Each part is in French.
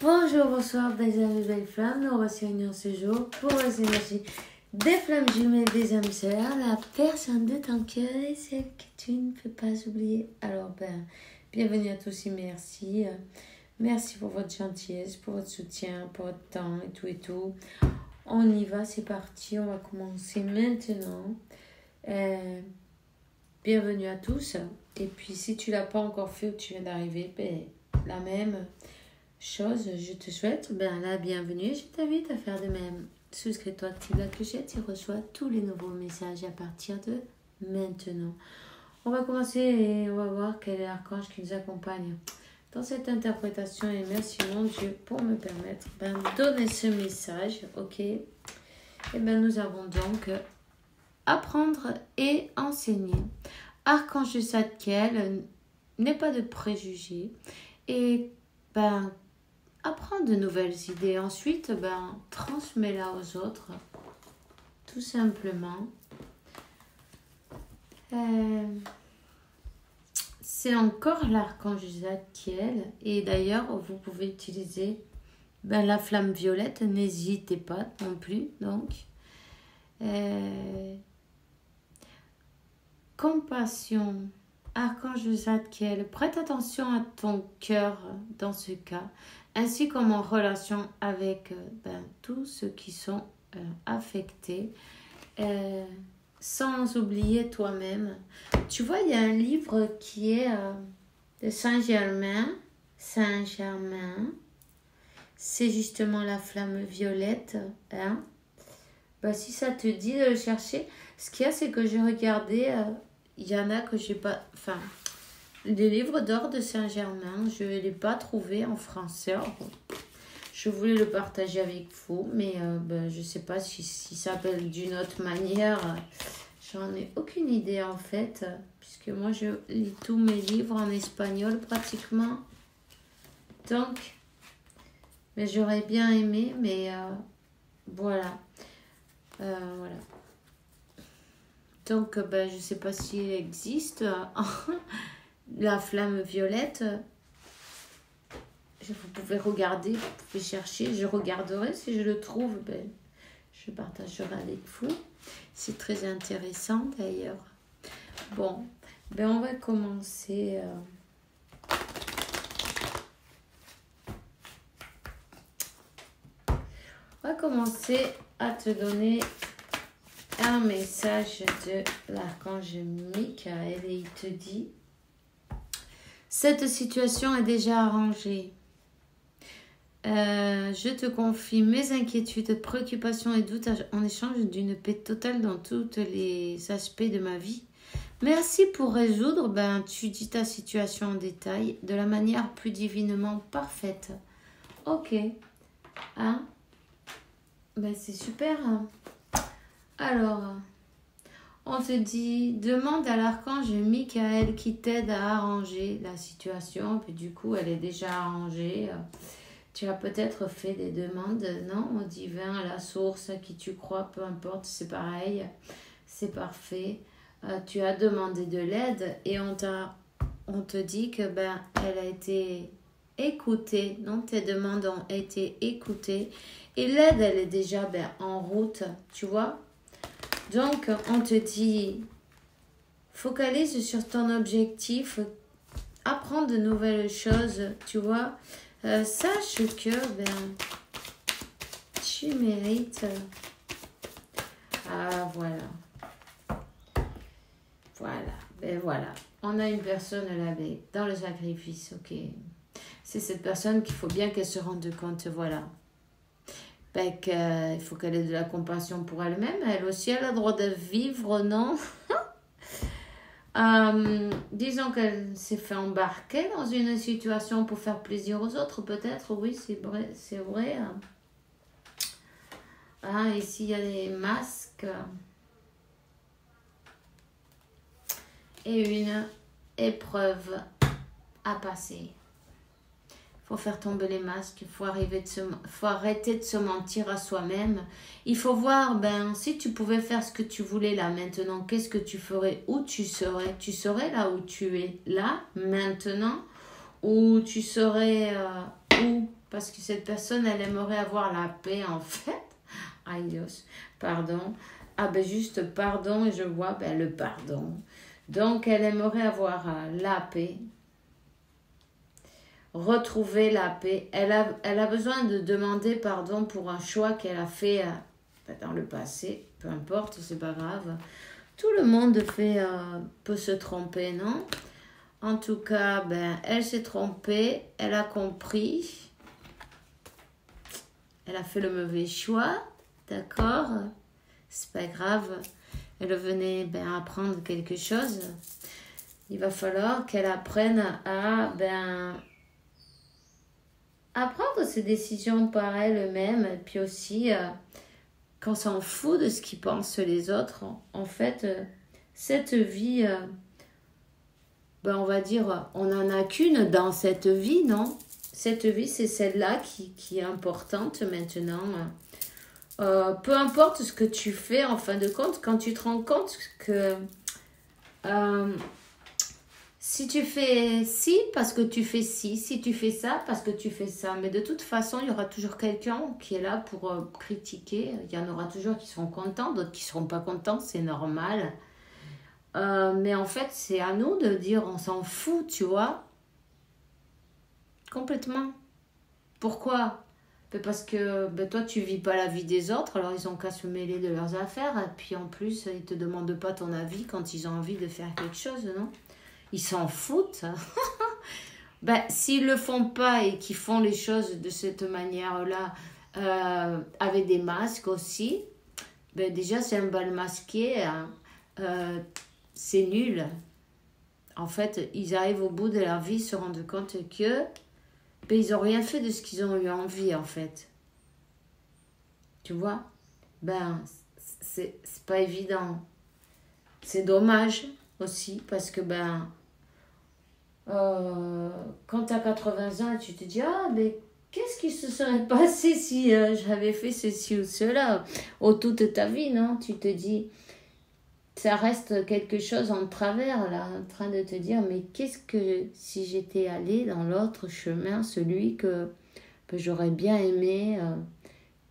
Bonjour, bonsoir, belles amis, belles flammes. Nous reçoivons ce jour pour les énergies des flammes jumelles des âmes sœurs, la personne de ton cœur et celle que tu ne peux pas oublier. Alors, bienvenue à tous et merci. Merci pour votre gentillesse, pour votre soutien, pour votre temps et tout et tout. On y va, c'est parti, on va commencer maintenant. Bienvenue à tous. Et puis, si tu ne l'as pas encore fait ou tu viens d'arriver, la même chose, je te souhaite la bienvenue. Je t'invite à faire de même. Souscris-toi, active la clochette et reçois tous les nouveaux messages à partir de maintenant. On va commencer et on va voir quel est l'archange qui nous accompagne dans cette interprétation. Et merci mon Dieu pour me permettre de donner ce message. Ok. Et nous avons donc apprendre et enseigner. Archange Zadkiel, n'est pas de préjugés. Et apprends de nouvelles idées. Ensuite, transmets-la aux autres. Tout simplement. C'est encore l'archange Zadkiel. Et d'ailleurs, vous pouvez utiliser la flamme violette. N'hésitez pas non plus. Donc, compassion. Archange Zadkiel, prête attention à ton cœur dans ce cas, ainsi comme en relation avec tous ceux qui sont affectés, sans oublier toi-même. Tu vois, il y a un livre qui est de Saint-Germain. Saint-Germain, c'est justement la flamme violette. Si ça te dit de le chercher, ce qu'il y a, c'est que j'ai regardé... il y en a que j'ai pas... les livres d'or de Saint-Germain, je ne l'ai pas trouvé en français. Je voulais le partager avec vous, mais je ne sais pas si ça s'appelle d'une autre manière. J'en ai aucune idée en fait, puisque moi je lis tous mes livres en espagnol pratiquement. Donc, mais j'aurais bien aimé, mais voilà. Voilà. Donc, je ne sais pas s'il existe la flamme violette. Vous pouvez regarder, vous pouvez chercher. Je regarderai. Si je le trouve, je partagerai avec vous. C'est très intéressant d'ailleurs. Bon, on va commencer. On va commencer à te donner un message de l'archange Michael et il te dit: cette situation est déjà arrangée. Je te confie mes inquiétudes, préoccupations et doutes en échange d'une paix totale dans tous les aspects de ma vie. Merci pour résoudre, tu dis ta situation en détail de la manière plus divinement parfaite. Ok. C'est super. Alors, on te dit, demande à l'archange Michael qui t'aide à arranger la situation. Puis du coup, elle est déjà arrangée. Tu as peut-être fait des demandes, non, au divin, à la source, à qui tu crois, peu importe, c'est pareil. C'est parfait. Tu as demandé de l'aide et on te dit que elle a été écoutée. Non, tes demandes ont été écoutées. Et l'aide, elle est déjà en route, tu vois. Donc, on te dit, focalise sur ton objectif, apprends de nouvelles choses, tu vois. Sache que tu mérites. Voilà. Voilà. On a une personne là dans le sacrifice, ok. C'est cette personne qu'il faut bien qu'elle se rende compte, voilà. Il faut qu'elle ait de la compassion pour elle-même. Elle aussi, elle a le droit de vivre, non? Disons qu'elle s'est fait embarquer dans une situation pour faire plaisir aux autres, peut-être, oui, c'est vrai. Ici, il y a des masques. Et une épreuve à passer. Il faut faire tomber les masques, il faut arrêter de se mentir à soi-même. Il faut voir, si tu pouvais faire ce que tu voulais là maintenant, qu'est-ce que tu ferais? Où tu serais? Tu serais là où tu es là maintenant? Ou tu serais où parce que cette personne, elle aimerait avoir la paix, en fait. Aïe, Dios, pardon. Ah ben juste pardon, et je vois ben, le pardon. Donc, elle aimerait avoir la paix, retrouver la paix. Elle a besoin de demander pardon pour un choix qu'elle a fait dans le passé. Peu importe, c'est pas grave. Tout le monde peut se tromper, non? En tout cas, ben, elle s'est trompée, elle a compris, elle a fait le mauvais choix, d'accord? C'est pas grave, elle venait apprendre quelque chose. Il va falloir qu'elle apprenne à prendre ses décisions par elle-même, et puis aussi qu'on s'en fout de ce qu'ils pensent les autres. En fait, cette vie, on va dire, on n'en a qu'une dans cette vie, non? Cette vie, c'est celle-là qui est importante maintenant. Peu importe ce que tu fais, en fin de compte, quand tu te rends compte que si tu fais ci, parce que tu fais ci, si tu fais ça, parce que tu fais ça. Mais de toute façon, il y aura toujours quelqu'un qui est là pour critiquer. Il y en aura toujours qui seront contents, d'autres qui ne seront pas contents, c'est normal. Mais en fait, c'est à nous de dire on s'en fout, tu vois. Complètement. Pourquoi? Parce que toi, tu vis pas la vie des autres, alors ils ont qu'à se mêler de leurs affaires. Et puis en plus, ils te demandent pas ton avis quand ils ont envie de faire quelque chose, non? Ils s'en foutent. S'ils le font pas et qu'ils font les choses de cette manière-là, avec des masques aussi, déjà c'est un bal masqué, hein. C'est nul. En fait, ils arrivent au bout de leur vie, se rendent compte que ils n'ont rien fait de ce qu'ils ont eu envie, en fait. Tu vois? C'est pas évident. C'est dommage aussi, parce que quand tu as 80 ans, tu te dis, ah, mais qu'est-ce qui se serait passé si j'avais fait ceci ou cela au toute ta vie, non? Tu te dis, ça reste quelque chose en travers, là, en train de te dire, mais qu'est-ce que si j'étais allée dans l'autre chemin, celui que j'aurais bien aimé,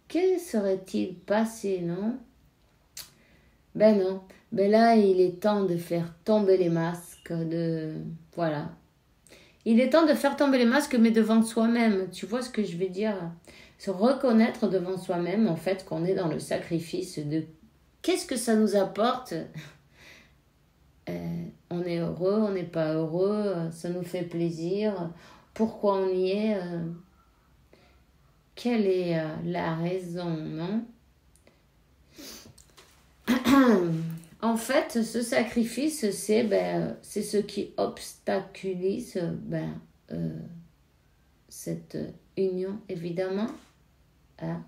que serait-il passé, non? Non. Là, il est temps de faire tomber les masques, voilà. Il est temps de faire tomber les masques, mais devant soi-même. Tu vois ce que je veux dire? Se reconnaître devant soi-même, en fait, qu'on est dans le sacrifice de qu'est-ce que ça nous apporte? On est heureux, on n'est pas heureux, ça nous fait plaisir. Pourquoi on y est? Quelle est la raison, non? En fait, ce sacrifice, c'est ce qui obstaculise cette union, évidemment. Hein?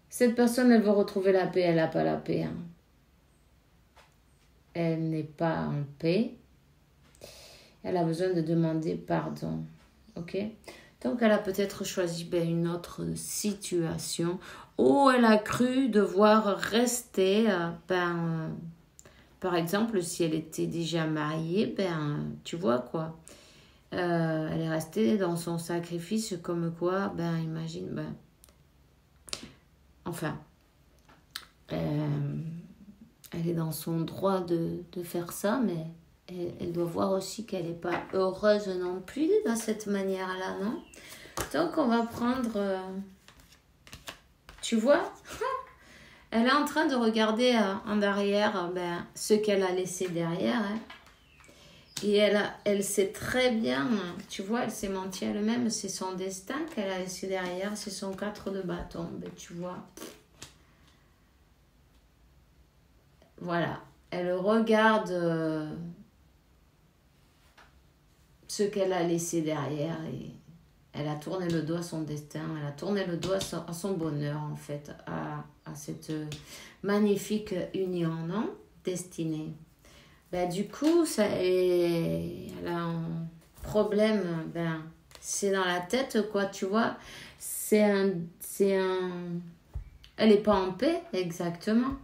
Cette personne, elle veut retrouver la paix, elle n'a pas la paix. Hein. Elle n'est pas en paix. Elle a besoin de demander pardon. Ok? Donc, elle a peut-être choisi une autre situation où elle a cru devoir rester. Par exemple, si elle était déjà mariée, tu vois quoi. Elle est restée dans son sacrifice comme quoi, imagine, enfin, elle est dans son droit de faire ça, mais elle doit voir aussi qu'elle n'est pas heureuse non plus dans cette manière-là, non? Donc, on va prendre... tu vois? Elle est en train de regarder en arrière ce qu'elle a laissé derrière. Hein. Et elle sait très bien, tu vois, elle s'est menti elle-même, c'est son destin qu'elle a laissé derrière, c'est son 4 de bâton, tu vois. Voilà, elle regarde ce qu'elle a laissé derrière et elle a tourné le dos à son destin, elle a tourné le dos à son bonheur en fait, à cette magnifique union, non? Destinée. Du coup, elle a un problème, c'est dans la tête, quoi, tu vois. Elle n'est pas en paix, exactement.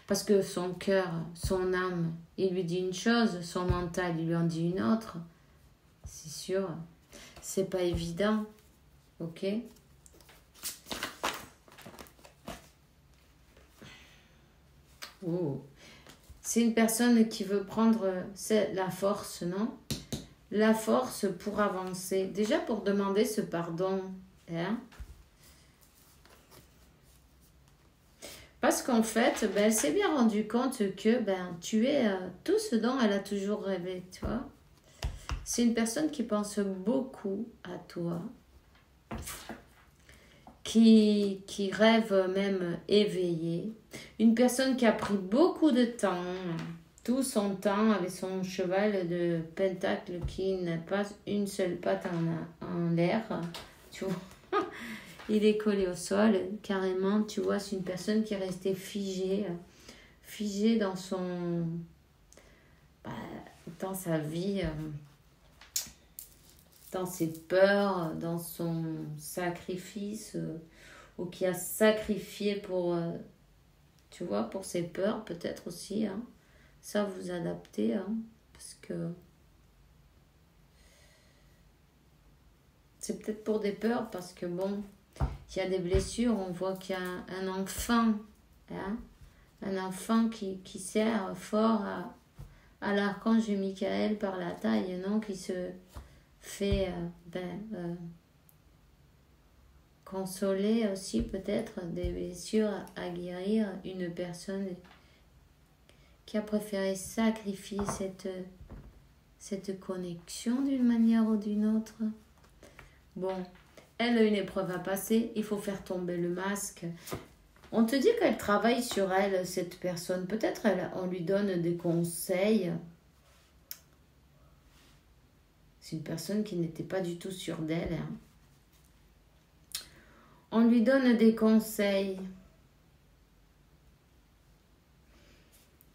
Parce que son cœur, son âme, il lui dit une chose, son mental, il lui en dit une autre. C'est sûr. C'est pas évident. Ok? Oh. C'est une personne qui veut prendre la force, non? La force pour avancer. Déjà pour demander ce pardon. Hein? Parce qu'en fait, ben, elle s'est bien rendue compte que tu es tout ce dont elle a toujours rêvé, tu vois. C'est une personne qui pense beaucoup à toi, qui rêve même éveillé. Une personne qui a pris beaucoup de temps, tout son temps avec son cheval de pentacle qui n'a pas une seule patte en l'air, tu vois. Il est collé au sol, carrément, tu vois, c'est une personne qui est restée figée dans son... dans sa vie, dans ses peurs, dans son sacrifice, ou qui a sacrifié pour, tu vois, pour ses peurs, peut-être aussi, hein. Ça, vous adaptez, hein, parce que... C'est peut-être pour des peurs, parce que bon... Il y a des blessures, on voit qu'il y a un enfant, hein, un enfant qui sert fort à l'archange Michael par la taille, non, qui se fait consoler aussi peut-être des blessures à guérir, une personne qui a préféré sacrifier cette connexion d'une manière ou d'une autre. Bon. Elle a une épreuve à passer, il faut faire tomber le masque. On te dit qu'elle travaille sur elle, cette personne. Peut-être on lui donne des conseils. C'est une personne qui n'était pas du tout sûre d'elle. Hein. On lui donne des conseils.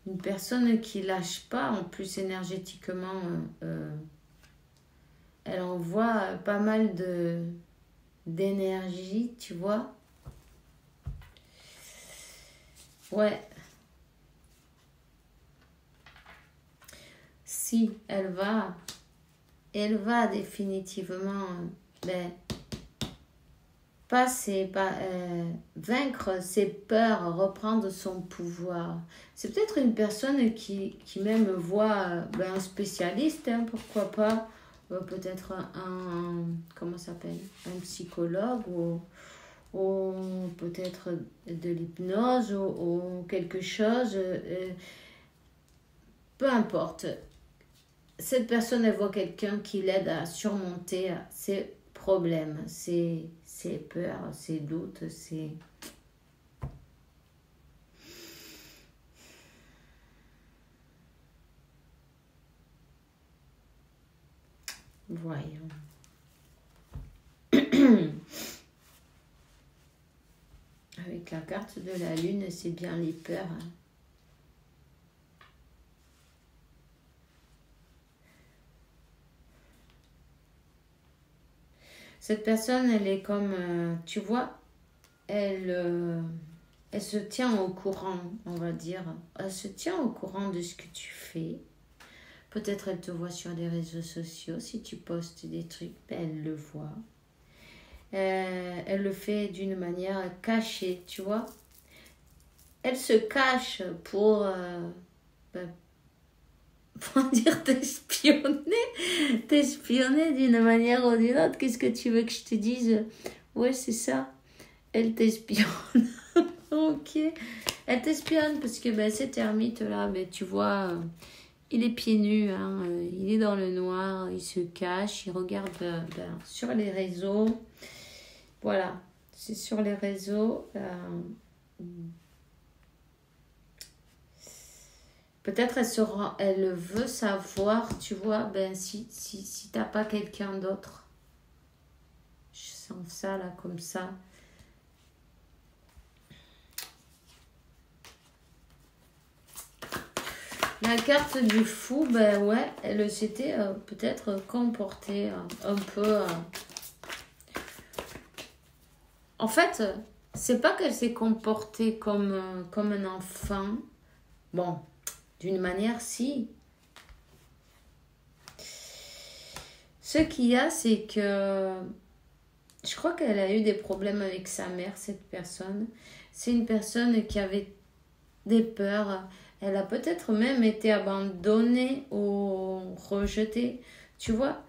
Une personne qui lâche pas, en plus énergétiquement, elle envoie pas mal d'énergie, tu vois. Ouais. Si elle va définitivement vaincre ses peurs, reprendre son pouvoir. C'est peut-être une personne qui même voit un spécialiste, hein, pourquoi pas. Peut-être comment ça s'appelle, un psychologue ou peut-être de l'hypnose ou quelque chose, peu importe. Cette personne, elle voit quelqu'un qui l'aide à surmonter ses problèmes, ses peurs, ses doutes, ses... Voyons. Avec la carte de la lune, c'est bien les peurs. Hein. Cette personne, elle est comme, tu vois, elle se tient au courant, on va dire. Elle se tient au courant de ce que tu fais. Peut-être elle te voit sur les réseaux sociaux. Si tu postes des trucs, elle le voit. Elle le fait d'une manière cachée, tu vois. Elle se cache pour dire t'espionner d'une manière ou d'une autre. Qu'est-ce que tu veux que je te dise? Ouais, c'est ça. Elle t'espionne. Ok. Elle t'espionne parce que cet ermite-là, tu vois... il est pieds nus, hein, il est dans le noir, il se cache, il regarde sur les réseaux. Voilà, c'est sur les réseaux. Peut-être elle veut savoir, tu vois, si t'as pas quelqu'un d'autre. Je sens ça là, comme ça. La carte du fou, ouais, elle s'était peut-être comportée un peu... En fait, c'est pas qu'elle s'est comportée comme un enfant. Bon, d'une manière, si. Ce qu'il y a, c'est que je crois qu'elle a eu des problèmes avec sa mère, cette personne. C'est une personne qui avait des peurs. Elle a peut-être même été abandonnée ou rejetée. Tu vois,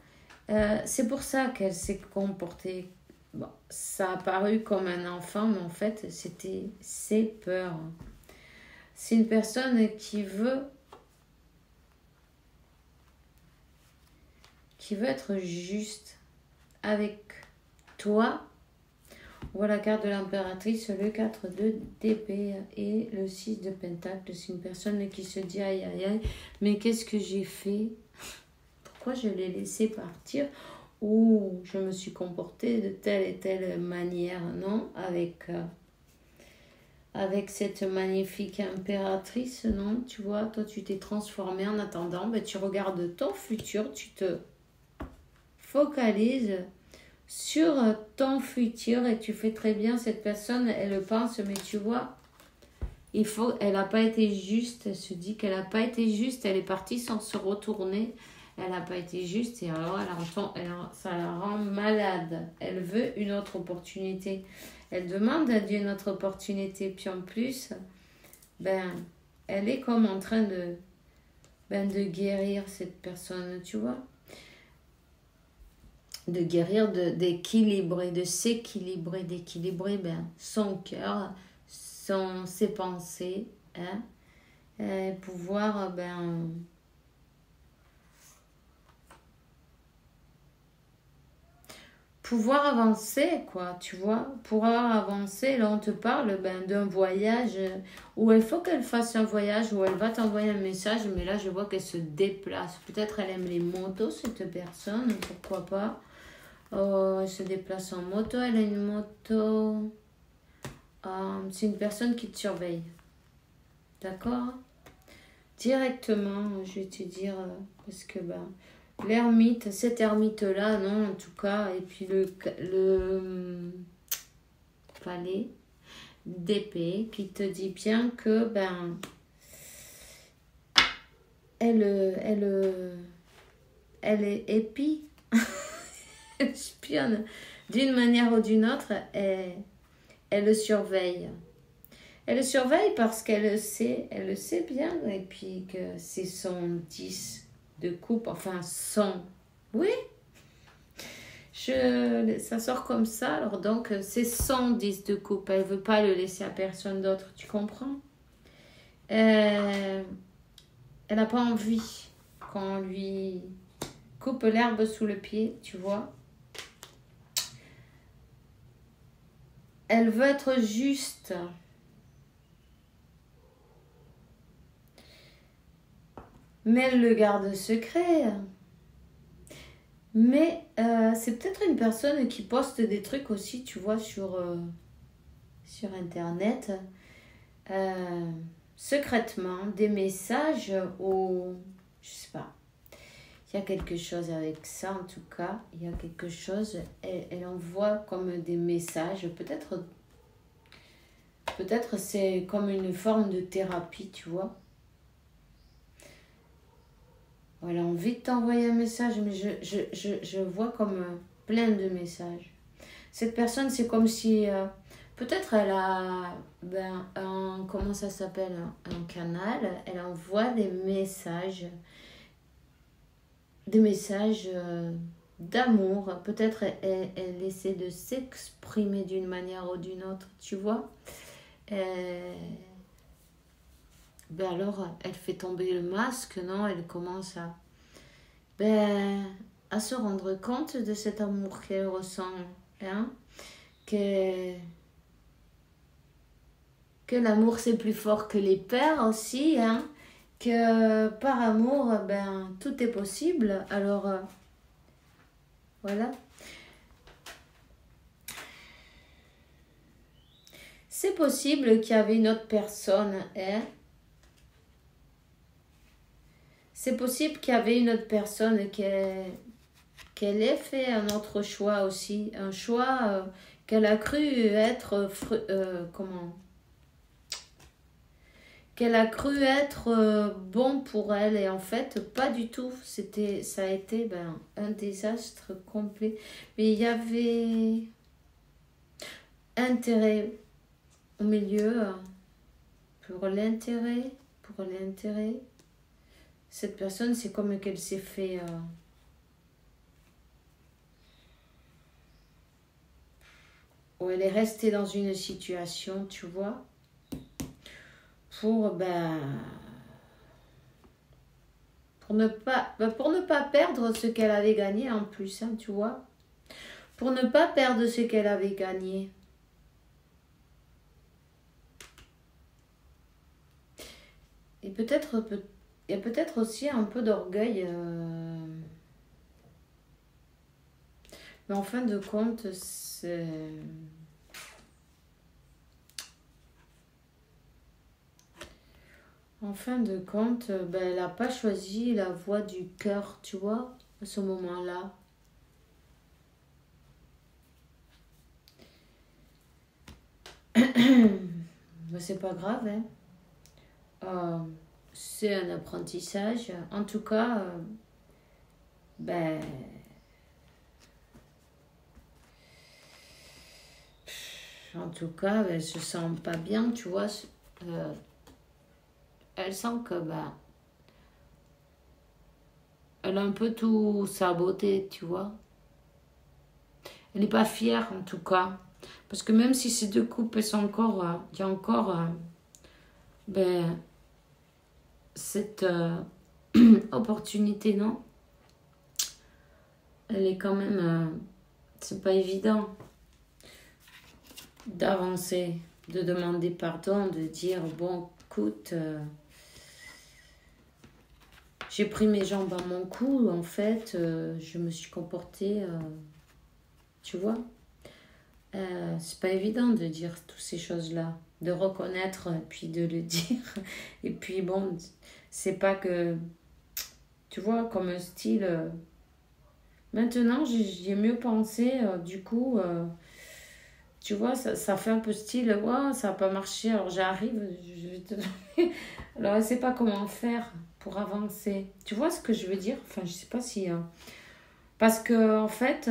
c'est pour ça qu'elle s'est comportée. Bon, ça a paru comme un enfant, mais en fait, c'était ses peurs. C'est une personne qui veut être juste avec toi. On voit la carte de l'impératrice, le 4 de d'épée et le 6 de pentacle. C'est une personne qui se dit aïe aïe aïe, mais qu'est-ce que j'ai fait? Pourquoi je l'ai laissé partir? Ou je me suis comportée de telle et telle manière, non? Avec cette magnifique impératrice, non? Tu vois, toi tu t'es transformée en attendant, ben, tu regardes ton futur, tu te focalises sur ton futur et tu fais très bien. Cette personne, elle le pense, mais tu vois, elle n'a pas été juste. Elle se dit qu'elle n'a pas été juste. Elle est partie sans se retourner. Elle n'a pas été juste et alors ça la rend malade. Elle veut une autre opportunité. Elle demande à Dieu une autre opportunité. Puis en plus, ben, elle est comme en train de guérir cette personne, tu vois. De guérir, d'équilibrer, de s'équilibrer, d'équilibrer son cœur, ses pensées, hein, et pouvoir pouvoir avancer, quoi, tu vois, pouvoir avancer. Là, on te parle d'un voyage où il faut qu'elle fasse un voyage, où elle va t'envoyer un message, mais là, je vois qu'elle se déplace. Peut-être elle aime les motos, cette personne, pourquoi pas. Oh, elle se déplace en moto, elle a une moto. C'est une personne qui te surveille. D'accord? Directement, je vais te dire, parce que l'ermite, cet ermite-là, non, en tout cas, et puis le palais d'épée qui te dit bien que, elle est épie. Elle espionne d'une manière ou d'une autre, elle le surveille. Elle le surveille parce elle le sait bien, et puis que c'est son 10 de coupe, enfin son, oui, ça sort comme ça, alors donc c'est son 10 de coupe, elle veut pas le laisser à personne d'autre, tu comprends? Elle n'a pas envie qu'on lui coupe l'herbe sous le pied, tu vois. Elle veut être juste. Mais elle le garde secret. Mais c'est peut-être une personne qui poste des trucs aussi, tu vois, sur Internet. Secrètement, des messages ou... Je sais pas. Il y a quelque chose avec ça, en tout cas. Il y a quelque chose. Elle envoie comme des messages. Peut-être c'est comme une forme de thérapie, tu vois. Elle a envie de t'envoyer un message, mais je vois comme plein de messages. Cette personne, c'est comme si... peut-être elle a comment ça s'appelle, un canal. Elle envoie des messages d'amour. Peut-être elle essaie de s'exprimer d'une manière ou d'une autre, tu vois. Alors, elle fait tomber le masque, non? Elle commence à se rendre compte de cet amour qu'elle ressent, hein? Que l'amour c'est plus fort que les peurs aussi, hein? Que par amour, tout est possible. Alors, voilà. C'est possible qu'il y avait une autre personne, hein? C'est possible qu'il y avait une autre personne qu'elle ait fait un autre choix aussi. Un choix qu'elle a cru être... comment qu'elle a cru être bon pour elle et en fait pas du tout. Ça a été un désastre complet. Mais il y avait intérêt au milieu pour l'intérêt. Cette personne, c'est comme qu'elle s'est fait... où elle est restée dans une situation, tu vois, pour ne pas perdre ce qu'elle avait gagné en plus, hein, tu vois. Pour ne pas perdre ce qu'elle avait gagné. Et peut-être il y a peut-être aussi un peu d'orgueil. Mais en fin de compte, c'est... En fin de compte, elle n'a pas choisi la voie du cœur, tu vois, à ce moment-là. Mais c'est pas grave, hein. C'est un apprentissage. En tout cas, elle se sent pas bien, tu vois. Elle sent que elle a un peu tout saboté, tu vois. Elle n'est pas fière en tout cas. Parce que même si ces deux couples sont encore, il y a encore cette opportunité, non? Elle est quand même, c'est pas évident d'avancer, de demander pardon, de dire bon, écoute, j'ai pris mes jambes à mon cou, en fait, je me suis comportée, tu vois. C'est pas évident de dire toutes ces choses-là, de reconnaître puis de le dire. Et puis bon, c'est pas que, tu vois, comme un style. Maintenant, j'y ai mieux pensé, du coup, tu vois, ça fait un peu style, ouais, ça n'a pas marché, alors j'arrive, je vais te donner. Alors, elle sait pas comment faire pour avancer. Tu vois ce que je veux dire? Enfin, je sais pas si. Parce que, en fait.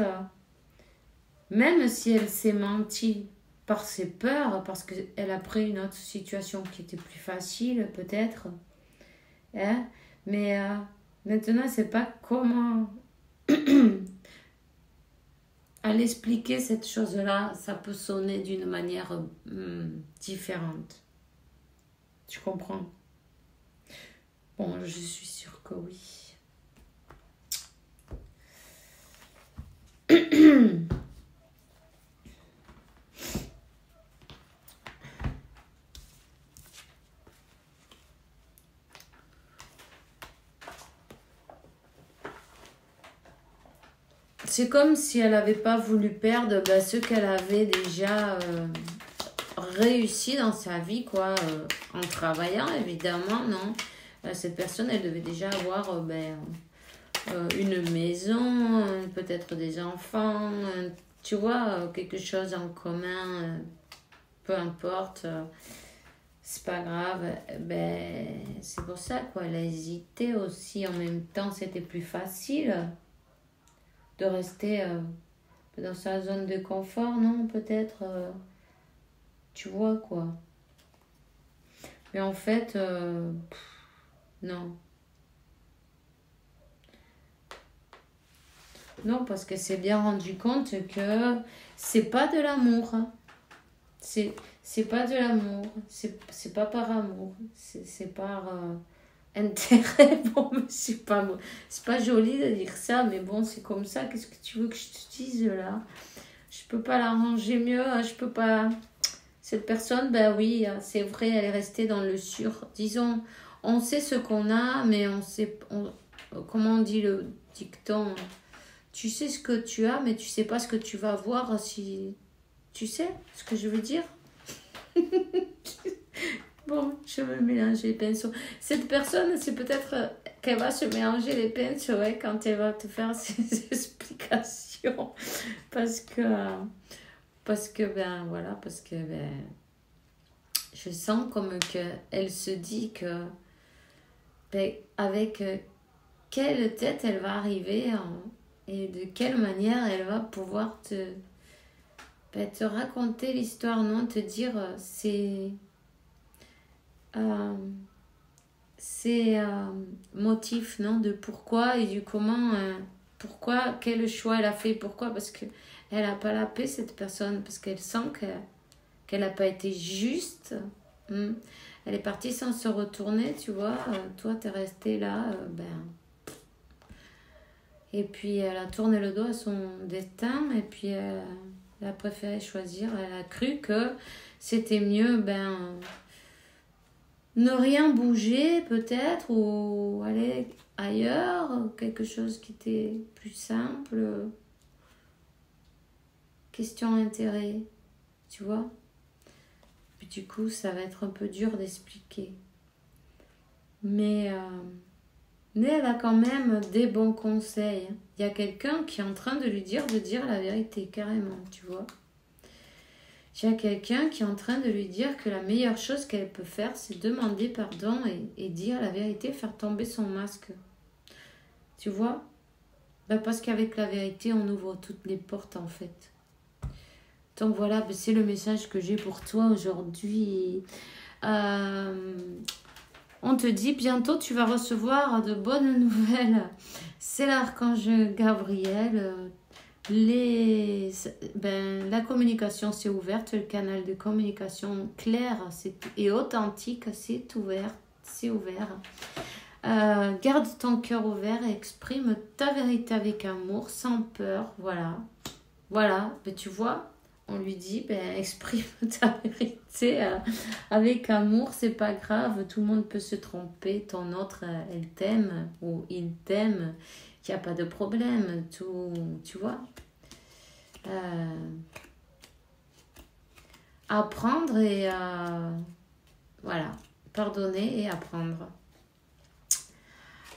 Même si elle s'est menti par ses peurs, parce qu'elle a pris une autre situation qui était plus facile, peut-être. Hein? Mais maintenant, elle ne sait pas comment aller expliquer cette chose-là. Ça peut sonner d'une manière différente. Tu comprends? Bon, je suis sûre que oui. C'est comme si elle n'avait pas voulu perdre ce qu'elle avait déjà réussi dans sa vie, quoi, en travaillant, évidemment, non. Cette personne, elle devait déjà avoir une maison, peut-être des enfants, tu vois, quelque chose en commun, peu importe, c'est pas grave. C'est pour ça, quoi, elle a hésité aussi. En même temps, c'était plus facile de rester dans sa zone de confort, non? Peut-être, tu vois, quoi. Mais en fait, non. Non, parce qu'elle s'est bien rendu compte que c'est pas de l'amour. C'est pas de l'amour. C'est pas par amour. C'est par intérêt. Bon, mais c'est pas joli de dire ça, mais bon, c'est comme ça. Qu'est-ce que tu veux que je te dise là? Je peux pas l'arranger mieux. Je peux pas. Cette personne, oui, c'est vrai, elle est restée dans le sur. Disons, on sait ce qu'on a, mais on sait. Comment on dit le dicton? Tu sais ce que tu as, mais tu sais pas ce que tu vas voir si... Tu sais ce que je veux dire? Bon, je me mélange les pinceaux. Cette personne, c'est peut-être qu'elle va se mélanger les pinceaux quand elle va te faire ses explications. Parce Parce que, ben, voilà, parce que, ben, je sens comme qu'elle se dit que, ben, avec quelle tête elle va arriver et de quelle manière elle va pouvoir te raconter l'histoire, non, te dire euh, ses motifs, non, de pourquoi et du comment, pourquoi, quel choix elle a fait, pourquoi, parce que elle n'a pas la paix, cette personne, parce qu'elle sent qu'elle n'a pas été juste. Elle est partie sans se retourner, tu vois. Toi, tu es resté là, ben. Et puis, elle a tourné le dos à son destin, et puis elle a préféré choisir. Elle a cru que c'était mieux, ben, ne rien bouger, peut-être, ou aller ailleurs, quelque chose qui était plus simple. Question intérêt, tu vois. Puis du coup, ça va être un peu dur d'expliquer. Mais elle a quand même des bons conseils. Il y a quelqu'un qui est en train de lui dire de dire la vérité, carrément, tu vois. Il y a quelqu'un qui est en train de lui dire que la meilleure chose qu'elle peut faire, c'est demander pardon et dire la vérité, faire tomber son masque. Tu vois? Ben parce qu'avec la vérité, on ouvre toutes les portes, en fait. Donc voilà, c'est le message que j'ai pour toi aujourd'hui. On te dit bientôt tu vas recevoir de bonnes nouvelles. C'est l'archange Gabriel. La communication s'est ouverte, le canal de communication clair et authentique s'est ouvert. Garde ton cœur ouvert et exprime ta vérité avec amour, sans peur. Voilà, mais tu vois, on lui dit, exprime ta vérité avec amour, c'est pas grave, tout le monde peut se tromper, ton autre, elle t'aime ou il t'aime, il n'y a pas de problème, tout, tu vois. Apprendre et voilà, pardonner et apprendre.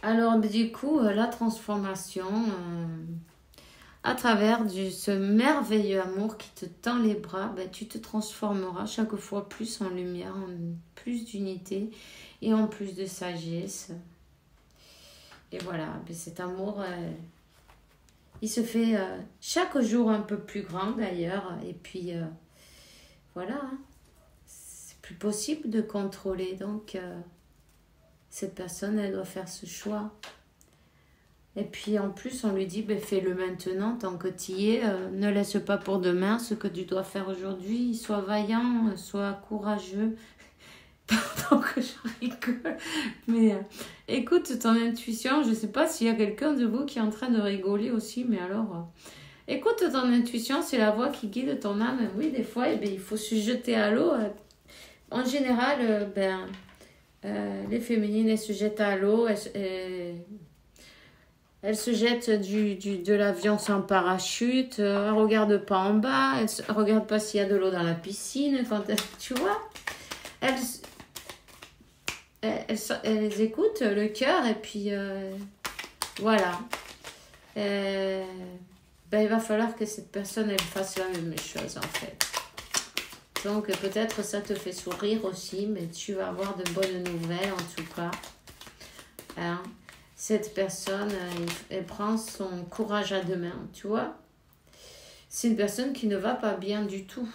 Alors, du coup, la transformation... à travers ce merveilleux amour qui te tend les bras, tu te transformeras chaque fois plus en lumière, en plus d'unité et en plus de sagesse. Et voilà, cet amour, il se fait chaque jour un peu plus grand d'ailleurs. Et puis, voilà, c'est plus possible de contrôler. Donc, cette personne, elle doit faire ce choix. Et puis en plus, on lui dit, fais-le maintenant, tant que tu y es. Ne laisse pas pour demain ce que tu dois faire aujourd'hui. Sois vaillant, sois courageux. Pardon que je rigole. Mais écoute ton intuition. Je ne sais pas s'il y a quelqu'un de vous qui est en train de rigoler aussi. Mais alors, écoute ton intuition. C'est la voix qui guide ton âme. Oui, des fois, il faut se jeter à l'eau. En général, les féminines, elles se jettent à l'eau. Elle se jette de l'avion sans parachute, elle ne regarde pas en bas, elle ne regarde pas s'il y a de l'eau dans la piscine. Tu vois, elles écoutent le cœur et puis voilà. Il va falloir que cette personne, elle fasse la même chose en fait. Donc peut-être ça te fait sourire aussi, mais tu vas avoir de bonnes nouvelles en tout cas. Hein? Cette personne, elle prend son courage à deux mains, tu vois. C'est une personne qui ne va pas bien du tout.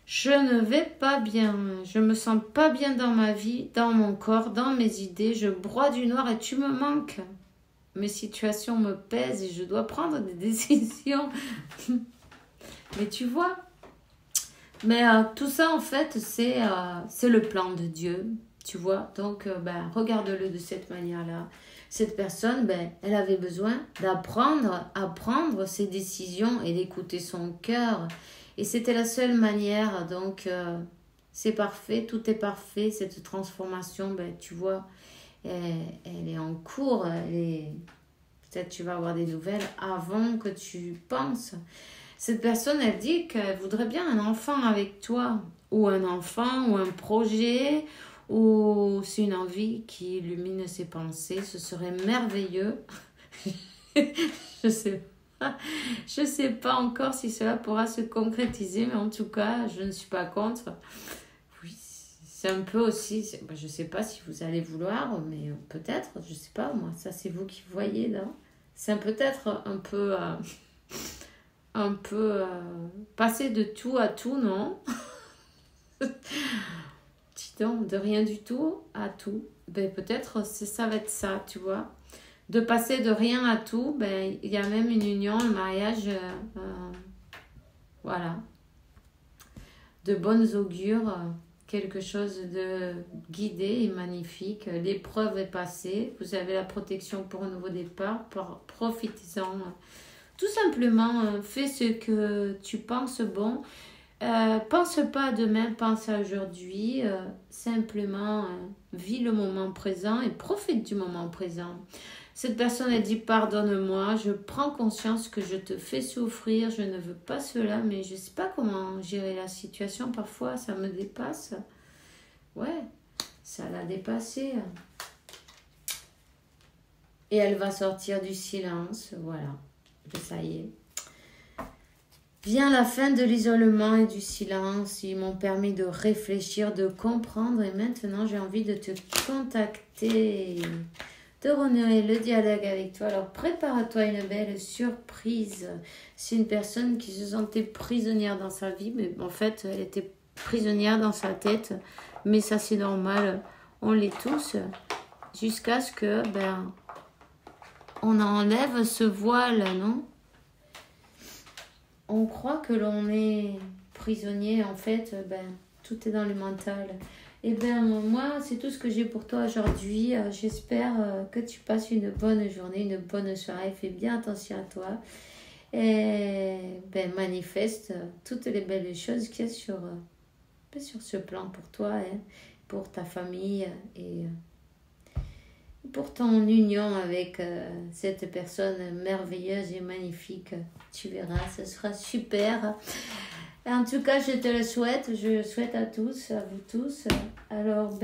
Je ne vais pas bien. Je me sens pas bien dans ma vie, dans mon corps, dans mes idées. Je broie du noir et tu me manques. Mes situations me pèsent et je dois prendre des décisions. Mais tu vois. Mais tout ça, en fait, c'est le plan de Dieu. Tu vois, donc regarde-le de cette manière-là. Cette personne, elle avait besoin d'apprendre à prendre ses décisions et d'écouter son cœur. Et c'était la seule manière. Donc, c'est parfait, tout est parfait. Cette transformation, tu vois, elle est en cours. Peut-être tu vas avoir des nouvelles avant que tu penses. Cette personne, elle dit qu'elle voudrait bien un enfant avec toi. Ou un enfant, ou un projet... ou c'est une envie qui illumine ses pensées, ce serait merveilleux. Je sais. Je ne sais pas encore si cela pourra se concrétiser, mais en tout cas, je ne suis pas contre. Oui, c'est un peu aussi, je ne sais pas si vous allez vouloir, mais peut-être, je ne sais pas, moi, ça c'est vous qui voyez là. C'est peut-être un peu passer de tout à tout, non? Dis donc, de rien du tout à tout. Ben, peut-être ça va être ça, tu vois. De passer de rien à tout, ben, il y a même une union, un mariage, voilà, de bonnes augures, quelque chose de guidé et magnifique. L'épreuve est passée, vous avez la protection pour un nouveau départ, profitez-en. Tout simplement, fais ce que tu penses bon. Pense pas à demain, pense à aujourd'hui. Simplement, vis le moment présent et profite du moment présent. Cette personne a dit pardonne-moi, je prends conscience que je te fais souffrir, je ne veux pas cela, mais je ne sais pas comment gérer la situation. Parfois, ça me dépasse. Ouais, ça l'a dépassé. Et elle va sortir du silence, voilà. Ça y est. Vient la fin de l'isolement et du silence. Ils m'ont permis de réfléchir, de comprendre. Et maintenant, j'ai envie de te contacter, de renouer le dialogue avec toi. Alors, prépare-toi une belle surprise. C'est une personne qui se sentait prisonnière dans sa vie. Mais en fait, elle était prisonnière dans sa tête. Mais ça, c'est normal. On l'est tous. Jusqu'à ce que, on enlève ce voile, non ? On croit que l'on est prisonnier, en fait, tout est dans le mental. Et moi, c'est tout ce que j'ai pour toi aujourd'hui. J'espère que tu passes une bonne journée, une bonne soirée. Fais bien attention à toi. Et manifeste toutes les belles choses qu'il y a sur ce plan pour toi, pour ta famille et pour ton union avec cette personne merveilleuse et magnifique. Tu verras, ce sera super. En tout cas, je te le souhaite. Je souhaite à tous, à vous tous. Alors,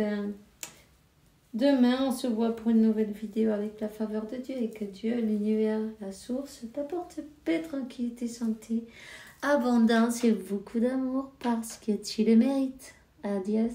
demain, on se voit pour une nouvelle vidéo avec la faveur de Dieu. Et que Dieu, l'univers, la source, t'apporte paix, tranquillité, santé, abondance et beaucoup d'amour parce que tu le mérites. Adieu.